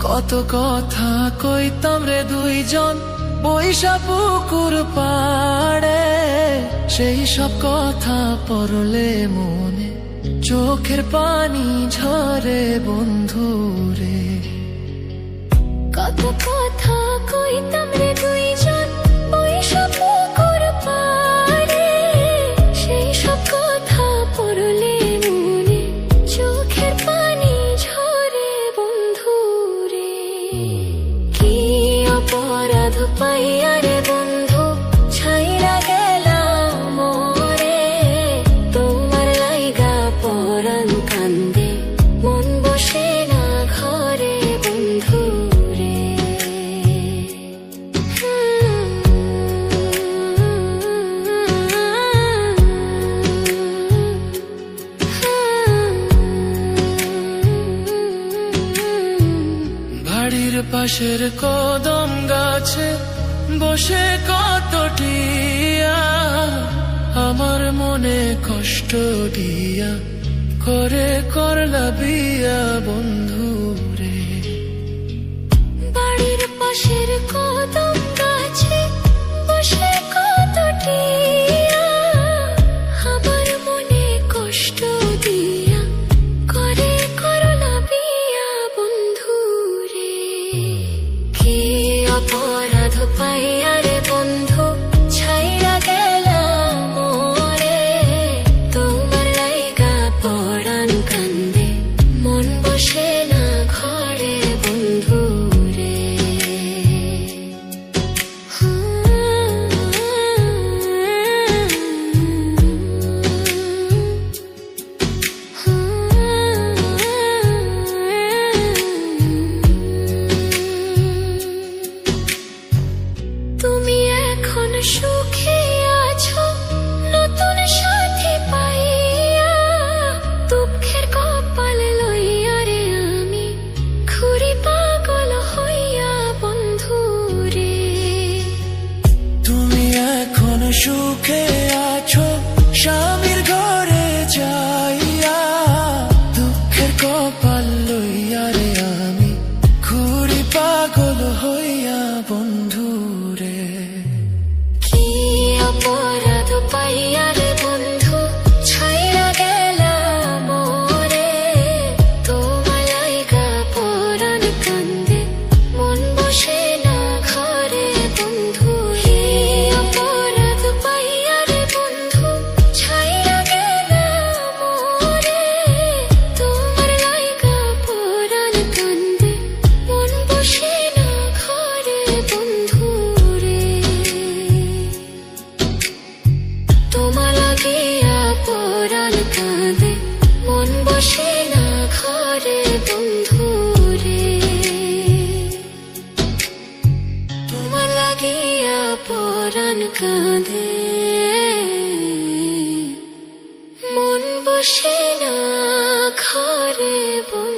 কত কথা কইতাম রে দুইজন বৈশা পুকুর পাড়ে, সেই সব কথা পড়লে মনে চোখের পানি ঝরে বন্ধু রে। কত কথা কইতাম রে দুইজন বৈশা পুকুর পাড়ে, সেই সব কথা পড়লে মনে চোখের পানি ঝরে বন্ধু রে। কি অপরাধ পাইয়া রে বন্ধু ছাইরা গেলাম মোরে, তোমার লাইগা পরাণ কান্দে মন বসে না ঘরে বন্ধু রে। বাড়ির পাশের কদম গাছে বসে কত টিয়া, আমার মনে কষ্ট দিয়া করে করলা বিয়া বন্ধু রে। বাড়ির পাশের কদম গাছে বসে কত টিয়া, আমার মনে কষ্ট দিয়া করে করলা বিয়া বন্ধু রে। কি অপরাধ পাইয়া রে বন্ধু ছাইরা গেলাম মোরে, তোমার লাইগা পরাণ কান্দে মন বসে না ঘরে বন্ধু রে। তুমি এখন সুখে আছো নতুন সাথী পাইয়া, দুঃখের কপাল লইয়া রে আমি ঘুরি পাগল হইয়া বন্ধু রে। তুমি এখন সুখে আছো স্বামীর ঘরে যাইয়া, দুঃখের কপাল লইয়া রে আমি ঘুরি পাগল হইয়া বন্ধু রে। কি অপরাধ পাইয়া রে বন্ধু ছাইরা গেলাম মোরে, তোমার লাইগা পরাণ কান্দে মন বসে না ঘরে বন্ধু রে। অপরাধ পাইয়া রে বন্ধু ছাইরা গেলাম মোরে, তোমার লাইগা পরাণ কান্দে মন বসে না ঘরে বন্ধু রে। তোমার লাগিয়া পরাণ কাঁদে মন বসে না ঘরে বন্ধু রে। তোমার লাগিয়া পরাণ কাঁদে মন বসে না ঘরে বন্ধু।